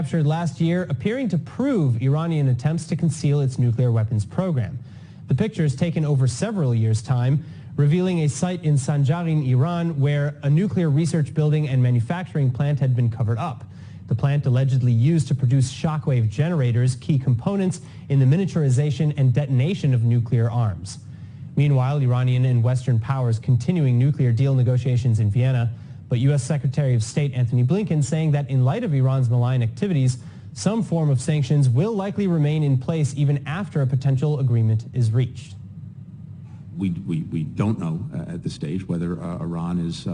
captured last year appearing to prove Iranian attempts to conceal its nuclear weapons program. The pictures, taken over several years' time, revealing a site in Sanjarin, Iran, where a nuclear research building and manufacturing plant had been covered up. The plant allegedly used to produce shockwave generators, key components in the miniaturization and detonation of nuclear arms. Meanwhile, Iranian and Western powers continuing nuclear deal negotiations in Vienna, but U.S. Secretary of State Antony Blinken saying that in light of Iran's malign activities, some form of sanctions will likely remain in place even after a potential agreement is reached. We don't know at this stage whether Iran is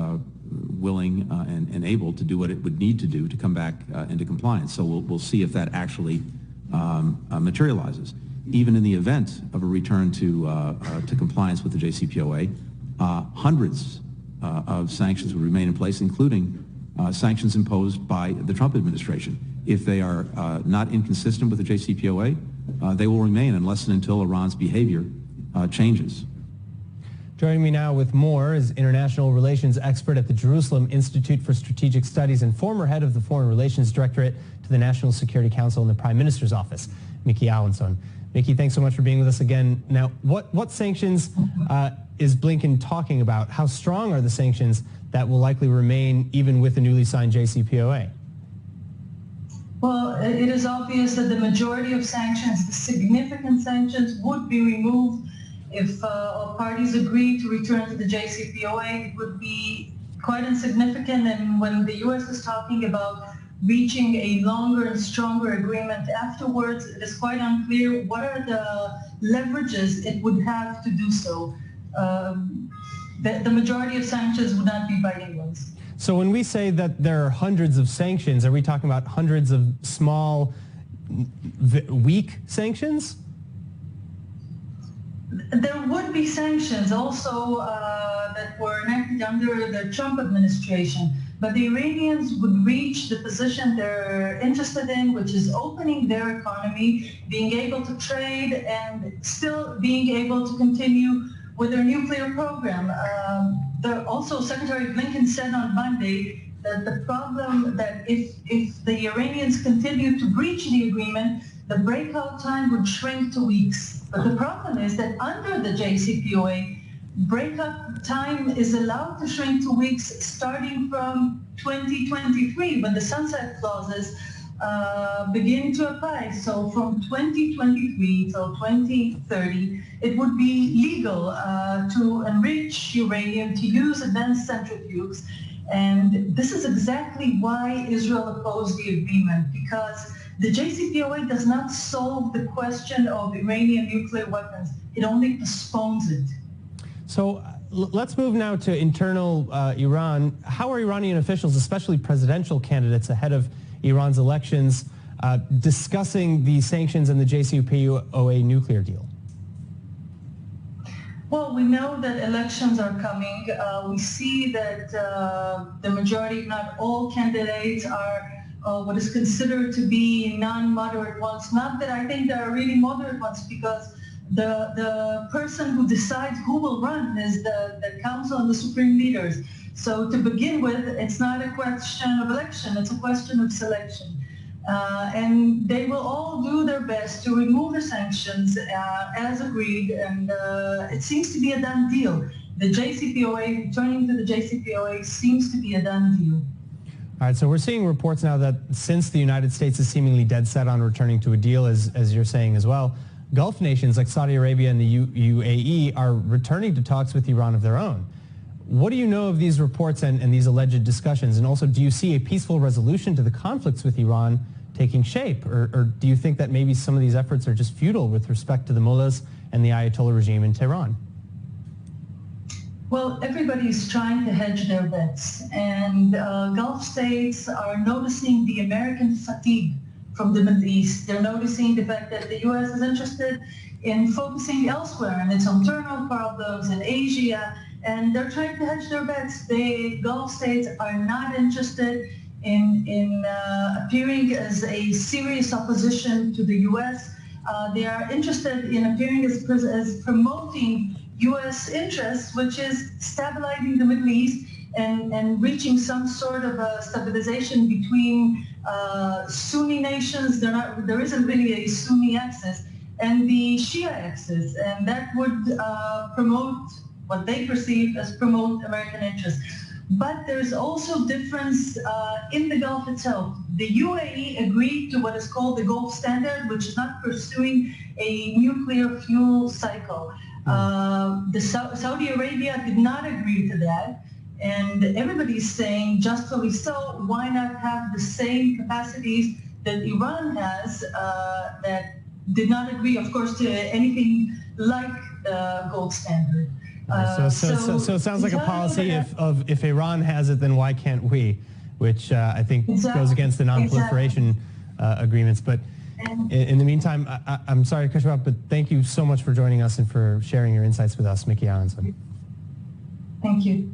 willing and able to do what it would need to do to come back into compliance. So we'll see if that actually materializes. Even in the event of a return to compliance with the JCPOA, hundreds of sanctions will remain in place, including sanctions imposed by the Trump administration. If they are not inconsistent with the JCPOA, they will remain unless and until Iran's behavior changes. Joining me now with more is international relations expert at the Jerusalem Institute for Strategic Studies and former head of the Foreign Relations Directorate to the National Security Council in the Prime Minister's Office, Miki Alanson. Miki, thanks so much for being with us again. Now, what sanctions is Blinken talking about? How strong are the sanctions that will likely remain even with the newly signed JCPOA? Well, it is obvious that the majority of sanctions, the significant sanctions, would be removed if all parties agree to return to the JCPOA. It would be quite insignificant, and when the U.S. is talking about reaching a longer and stronger agreement afterwards, it is quite unclear what are the leverages it would have to do so. The majority of sanctions would not be binding ones. So when we say that there are hundreds of sanctions, are we talking about hundreds of small, weak sanctions? There would be sanctions also that were enacted under the Trump administration, but the Iranians would reach the position they're interested in, which is opening their economy, being able to trade, and still being able to continue with their nuclear program. Also, Secretary Blinken said on Monday that the problem that if the Iranians continue to breach the agreement, the breakout time would shrink to weeks. But the problem is that under the JCPOA, breakout time is allowed to shrink to weeks starting from 2023, when the sunset clauses begin to apply. So from 2023 till 2030, it would be legal to enrich uranium, to use advanced centrifuges. And this is exactly why Israel opposed the agreement, because the JCPOA does not solve the question of Iranian nuclear weapons. It only postpones it. So let's move now to internal Iran. How are Iranian officials, especially presidential candidates ahead of Iran's elections, discussing the sanctions and the JCPOA nuclear deal? Well, we know that elections are coming. We see that the majority, if not all, candidates are what is considered to be non-moderate ones. Not that I think there are really moderate ones, because the person who decides who will run is the council and the supreme leaders. So to begin with, it's not a question of election, it's a question of selection. And they will all do their best to remove the sanctions as agreed, and it seems to be a done deal. The JCPOA, returning to the JCPOA, seems to be a done deal. All right, so we're seeing reports now that since the United States is seemingly dead set on returning to a deal, as you're saying as well, Gulf nations like Saudi Arabia and the UAE are returning to talks with Iran of their own. What do you know of these reports and these alleged discussions? And also, do you see a peaceful resolution to the conflicts with Iran taking shape? Or do you think that maybe some of these efforts are just futile with respect to the mullahs and the Ayatollah regime in Tehran? Well, everybody's trying to hedge their bets, and Gulf states are noticing the American fatigue from the Middle East. They're noticing the fact that the U.S. is interested in focusing elsewhere in its internal problems in Asia, and they're trying to hedge their bets. The Gulf states are not interested in appearing as a serious opposition to the U.S. They are interested in appearing as promoting U.S. interests, which is stabilizing the Middle East and reaching some sort of a stabilization between Sunni nations. There isn't really a Sunni axis, and the Shia axis, and that would promote what they perceive as promote American interests. But there's also difference in the Gulf itself. The UAE agreed to what is called the Gulf Standard, which is not pursuing a nuclear fuel cycle. Saudi Arabia did not agree to that. And everybody's saying, justly so, why not have the same capacities that Iran has that did not agree, of course, to anything like the gold standard. So it sounds like a policy if Iran has it, then why can't we? Which I think goes against the non-proliferation agreements. But in the meantime, I'm sorry to cut you off, but thank you so much for joining us and for sharing your insights with us, Mickey Aronson. Thank you.